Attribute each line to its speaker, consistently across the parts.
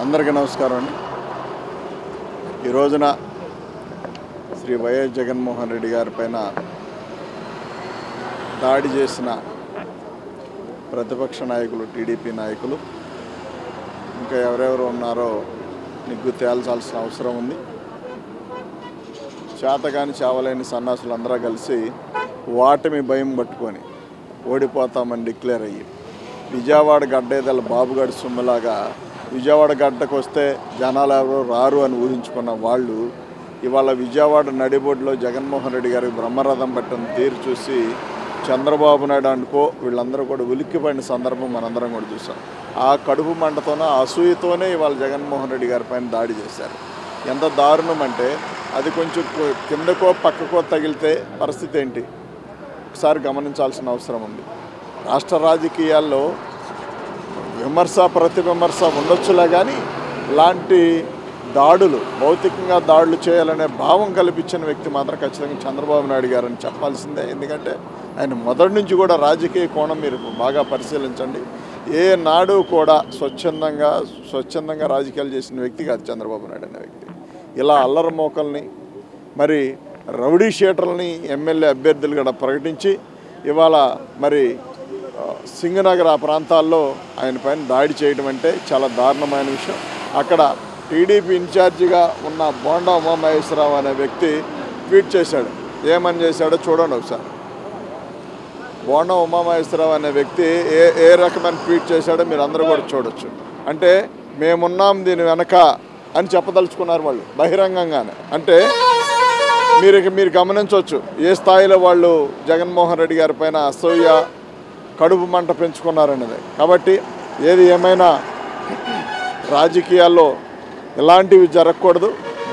Speaker 1: అందరికీ నమస్కారం అండి. ఈ రోజున శ్రీ వైఎస్ జగన్మోహన్ రెడ్డి గారి పైన దాడి చేసిన ప్రతిపక్ష నాయకులు, టీడీపీ నాయకులు ఇంకా ఎవరెవరు ఉన్నారో నిగ్గు తేల్చాల్సిన అవసరం ఉంది. చేతగాని చావలేని సన్నాసులు అందరూ కలిసి వాటమి భయం పట్టుకొని ఓడిపోతామని డిక్లేర్ అయ్యి విజయవాడ గడ్డేదల బాబుగాడి సొమ్ములాగా విజయవాడ గడ్డకు వస్తే జనాలు ఎవరు రారు అని ఊహించుకున్న వాళ్ళు ఇవాళ విజయవాడ నడిబొడ్లో జగన్మోహన్ రెడ్డి గారికి బ్రహ్మరథం పట్టిన తీరు చూసి చంద్రబాబు నాయుడు అనుకో వీళ్ళందరూ కూడా ఉలిక్కిపడిన సందర్భం మనందరం కూడా చూసాం. ఆ కడుపు మంటతోనే అసూయతోనే ఇవాళ జగన్మోహన్ రెడ్డి గారి పైన దాడి చేశారు. ఎంత దారుణం అంటే అది కొంచెం కిందకో పక్కకో తగిలితే పరిస్థితి ఏంటి ఒకసారి గమనించాల్సిన అవసరం ఉంది. రాష్ట్ర రాజకీయాల్లో విమర్శ ప్రతివిమర్శ ఉండొచ్చులే, కానీ ఇలాంటి దాడులు, భౌతికంగా దాడులు చేయాలనే భావం కల్పించిన వ్యక్తి మాత్రం ఖచ్చితంగా చంద్రబాబు నాయుడు గారని చెప్పాల్సిందే. ఎందుకంటే ఆయన మొదటి నుంచి కూడా రాజకీయ కోణం మీరు బాగా పరిశీలించండి. ఏ నాడు కూడా స్వచ్ఛందంగా రాజకీయాలు చేసిన వ్యక్తి కాదు చంద్రబాబు నాయుడు అనే వ్యక్తి. ఇలా అల్లరి మోకల్ని, మరి రౌడీ షీటర్లని ఎమ్మెల్యే అభ్యర్థులు కూడా ప్రకటించి ఇవాళ మరి సింగనగర్ ఆ ప్రాంతాల్లో ఆయన పైన దాడి చేయడం అంటే చాలా దారుణమైన విషయం. అక్కడ టీడీపీ ఇన్ఛార్జిగా ఉన్న బోండా ఉమామహేశ్వరరావు అనే వ్యక్తి ట్వీట్ చేశాడు. ఏమని చేశాడో చూడండి ఒకసారి. బోండా ఉమామహేశ్వరరావు అనే వ్యక్తి ఏ రకమైన ట్వీట్ చేశాడో మీరు అందరూ కూడా చూడొచ్చు. అంటే మేమున్నాం దీని వెనక అని చెప్పదలుచుకున్నారు వాళ్ళు బహిరంగంగానే. అంటే మీరు గమనించవచ్చు ఏ స్థాయిలో వాళ్ళు జగన్మోహన్ రెడ్డి గారి పైన అసూయ, కడుపు మంట పెంచుకున్నారన్నది. కాబట్టి ఏది ఏమైనా రాజకీయాల్లో ఇలాంటివి జరగకూడదు.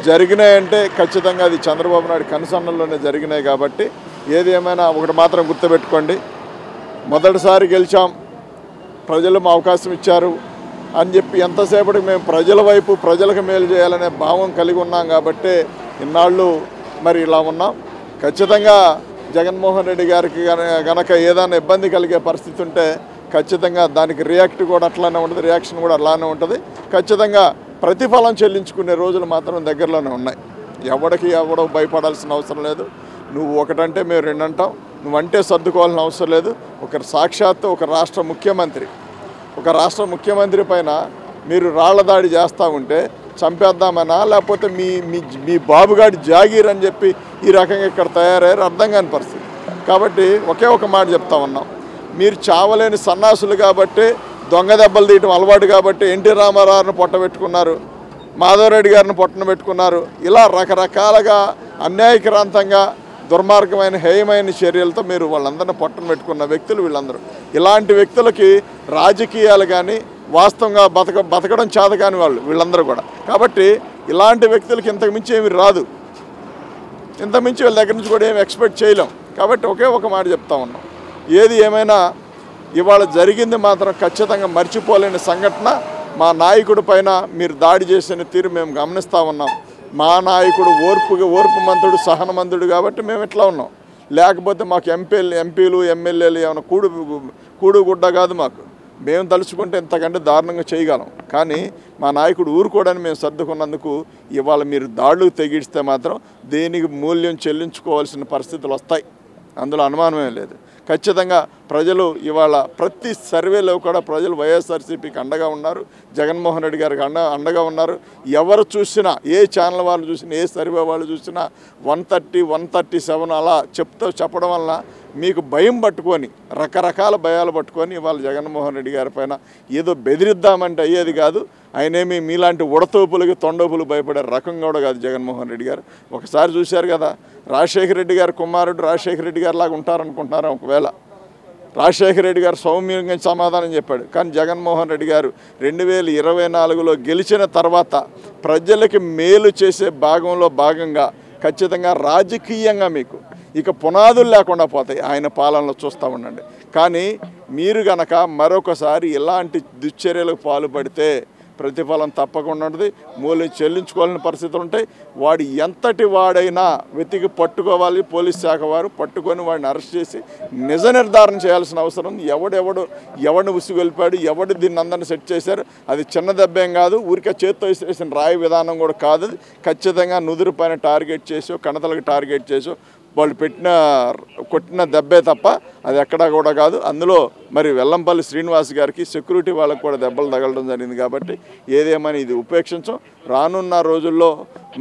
Speaker 1: జరిగినాయంటే ఖచ్చితంగా అది చంద్రబాబు నాయుడు కనుసన్నల్లోనే జరిగినాయి. కాబట్టి ఏది ఏమైనా ఒకటి మాత్రం గుర్తుపెట్టుకోండి, మొదటిసారి గెలిచాం, ప్రజలు మా అవకాశం ఇచ్చారు అని చెప్పి ఎంతసేపటికి మేము ప్రజల వైపు, ప్రజలకు మేలు చేయాలనే భావం కలిగి ఉన్నాం. కాబట్టి ఇన్నాళ్ళు మరి ఇలా ఉన్నాం. ఖచ్చితంగా జగన్మోహన్ రెడ్డి గారికి గనక ఏదైనా ఇబ్బంది కలిగే పరిస్థితి ఉంటే ఖచ్చితంగా దానికి రియాక్ట్ కూడా అట్లానే ఉంటుంది, రియాక్షన్ కూడా అలానే ఉంటుంది. ఖచ్చితంగా ప్రతిఫలం చెల్లించుకునే రోజులు మాత్రం దగ్గరలోనే ఉన్నాయి. ఎవడో భయపడాల్సిన అవసరం లేదు. నువ్వు ఒకటంటే మేము రెండు అంటాం, నువ్వంటే సర్దుకోవాల్సిన అవసరం లేదు. సాక్షాత్తు ఒక రాష్ట్ర ముఖ్యమంత్రి పైన మీరు రాళ్ల దాడి చేస్తూ ఉంటే చంపేద్దామనా, లేకపోతే మీ బాబుగాడి జాగీర్ అని చెప్పి ఈ రకంగా ఇక్కడ తయారయ్యారు అర్థం కాని పరిస్థితి. కాబట్టి ఒకే ఒక మాట చెప్తా ఉన్నాం, మీరు చావలేని సన్నాసులు కాబట్టి, దొంగ దెబ్బలు తీయటం అలవాటు కాబట్టి ఎన్టీ రామారావుని పొట్టబెట్టుకున్నారు, మాధవరెడ్డి గారిని పొట్టన పెట్టుకున్నారు. ఇలా రకరకాలుగా అన్యాయక్రాంతంగా దుర్మార్గమైన హేయమైన చర్యలతో మీరు వాళ్ళందరినీ పొట్టన పెట్టుకున్న వ్యక్తులు వీళ్ళందరూ. ఇలాంటి వ్యక్తులకి రాజకీయాలు కానీ వాస్తవంగా బతకడం చేత కాని వాళ్ళు వీళ్ళందరూ కూడా. కాబట్టి ఇలాంటి వ్యక్తులకి ఇంతకుమించి ఏమి రాదు, ఇంతకుమించి వీళ్ళ దగ్గర నుంచి కూడా ఏమి ఎక్స్పెక్ట్ చేయలేం. కాబట్టి ఒకే ఒక మాట చెప్తా ఉన్నాం, ఏది ఏమైనా ఇవాళ జరిగింది మాత్రం ఖచ్చితంగా మర్చిపోలేని సంఘటన. మా నాయకుడి పైన మీరు దాడి చేసిన తీరు మేము గమనిస్తూ ఉన్నాం. మా నాయకుడు ఓర్పు మంతుడు, సహనమంతుడు కాబట్టి మేము ఇట్లా ఉన్నాం. లేకపోతే మాకు ఎంపీలు ఎమ్మెల్యేలు ఏమైనా కూడు గుడ్డ కాదు. మేము తలుచుకుంటే ఇంతకంటే దారుణంగా చేయగలం. కానీ మా నాయకుడు ఊరుకోవడానికి మేము సర్దుకున్నందుకు ఇవాళ మీరు దాడులకు తెగిస్తే మాత్రం దేనికి మూల్యం చెల్లించుకోవాల్సిన పరిస్థితులు వస్తాయి, అందులో అనుమానమే లేదు. ఖచ్చితంగా ప్రజలు ఇవాళ ప్రతి సర్వేలో కూడా ప్రజలు వైఎస్ఆర్సీపీకి అండగా ఉన్నారు, జగన్మోహన్ రెడ్డి గారికి అండగా ఉన్నారు. ఎవరు చూసినా, ఏ ఛానల్ వాళ్ళు చూసినా, ఏ సర్వే వాళ్ళు చూసినా 130, 137 అలా చెప్పడం వలన మీకు భయం పట్టుకొని, రకరకాల భయాలు పట్టుకొని ఇవాళ జగన్మోహన్ రెడ్డి గారి పైన ఏదో బెదిరిద్దామంటే అయ్యేది కాదు. ఆయనేమి మీలాంటి ఉడతోపులకి తొండోపులు భయపడే రకం కూడా కాదు జగన్మోహన్ రెడ్డి గారు. ఒకసారి చూశారు కదా, రాజశేఖర రెడ్డి గారి కుమారుడు రాజశేఖర రెడ్డి గారి లాగా ఉంటారనుకుంటున్నారా? ఒకవేళ రాజశేఖర రెడ్డి గారు సౌమ్యంగా సమాధానం చెప్పాడు. కానీ జగన్మోహన్ రెడ్డి గారు 2024లో గెలిచిన తర్వాత ప్రజలకి మేలు చేసే భాగంగా ఖచ్చితంగా రాజకీయంగా మీకు ఇక పునాదులు లేకుండా పోతాయి ఆయన పాలనలో చూస్తూ ఉండండి. కానీ మీరు గనక మరొకసారి ఇలాంటి దుశ్చర్యలకు పాల్పడితే ప్రతిఫలం తప్పకుండా ఉంటుంది, మూల్యం చెల్లించుకోవాలని పరిస్థితులు ఉంటాయి. వాడు ఎంతటి వాడైనా వెతికి పట్టుకోవాలి, పోలీస్ శాఖ వారు పట్టుకొని వాడిని అరెస్ట్ చేసి నిజ నిర్ధారణ చేయాల్సిన అవసరం ఉంది. ఎవడిని ఉసిగొల్పాడు, ఎవడు దీన్ని అందరిని సెట్ చేశారు, అది చిన్న దెబ్బేం కాదు, ఊరికే చేత్తో వేసిన రాయి విధానం కూడా కాదు. ఖచ్చితంగా నుదురు పైన టార్గెట్ చేసో కణతలకు టార్గెట్ చేసో వాళ్ళు కొట్టిన దెబ్బే తప్ప అది ఎక్కడా కూడా కాదు. అందులో మరి వెల్లంపల్లి శ్రీనివాస్ గారికి సెక్యూరిటీ వాళ్ళకు కూడా దెబ్బలు తగలడం జరిగింది. కాబట్టి ఏదేమని ఇది ఉపేక్షించం. రానున్న రోజుల్లో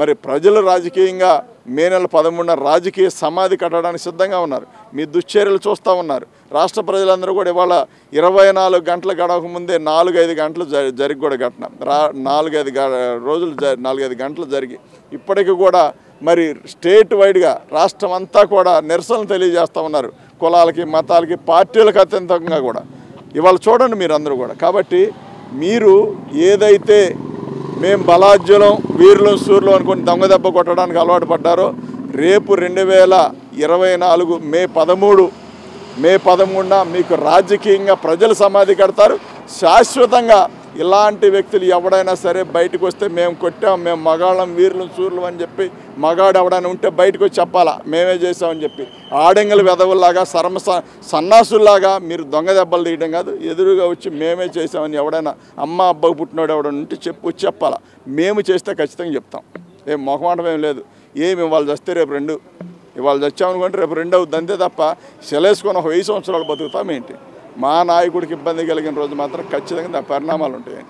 Speaker 1: మరి ప్రజలు రాజకీయంగా మే నెల 13న రాజకీయ సమాధి కట్టడానికి సిద్ధంగా ఉన్నారు. మీ దుశ్చర్యలు చూస్తూ ఉన్నారు. రాష్ట్ర ప్రజలందరూ కూడా ఇవాళ 24 గంటలు గడవక ముందే 4-5 గంటలు జరిగి కూడా ఘటన 4-5 గంటలు జరిగి ఇప్పటికీ కూడా మరి స్టేట్ వైడ్గా రాష్ట్రం అంతా కూడా నిరసనలు తెలియజేస్తూ ఉన్నారు. కులాలకి, మతాలకి, పార్టీలకు అత్యంతంగా కూడా ఇవాళ చూడండి మీరు అందరూ కూడా. కాబట్టి మీరు ఏదైతే మేము బలాజ్యులం, వీరులం, సూర్యులం అనుకుని దొంగ దెబ్బ కొట్టడానికి అలవాటు పడ్డారో, రేపు 2024 మే 13న మీకు రాజకీయంగా ప్రజలు సమాధి కడతారు. శాశ్వతంగా ఇలాంటి వ్యక్తులు ఎవడైనా సరే బయటకు వస్తే మేము కొట్టాం, మేము మగాళ్ళం, వీరులం, సూర్యులం అని చెప్పి మగాడు ఎవడైనా ఉంటే బయటకు వచ్చి చెప్పాలా మేమే చేసామని చెప్పి. ఆడంగుల వెధవుల్లాగా సన్నాసుల్లాగా మీరు దొంగ దెబ్బలు తీయడం కాదు, ఎదురుగా వచ్చి మేమే చేసామని ఎవడైనా అమ్మ అబ్బకు పుట్టినోడు ఎవడైనా ఉంటే వచ్చి చెప్పాలా. మేము చేస్తే ఖచ్చితంగా చెప్తాం. ఏం మొహమాటం ఏం లేదు. ఏమి ఇవాళ చస్తే రేపు 2, ఇవాళ చచ్చామనుకుంటే రేపు 2 అవుతుంది. అంతే తప్ప సెలేసుకొని 1000 సంవత్సరాలు బతుకుతాం ఏంటి? మా నాయకుడికి ఇబ్బంది కలిగిన రోజు మాత్రం ఖచ్చితంగా పరిణామాలు ఉంటాయండి.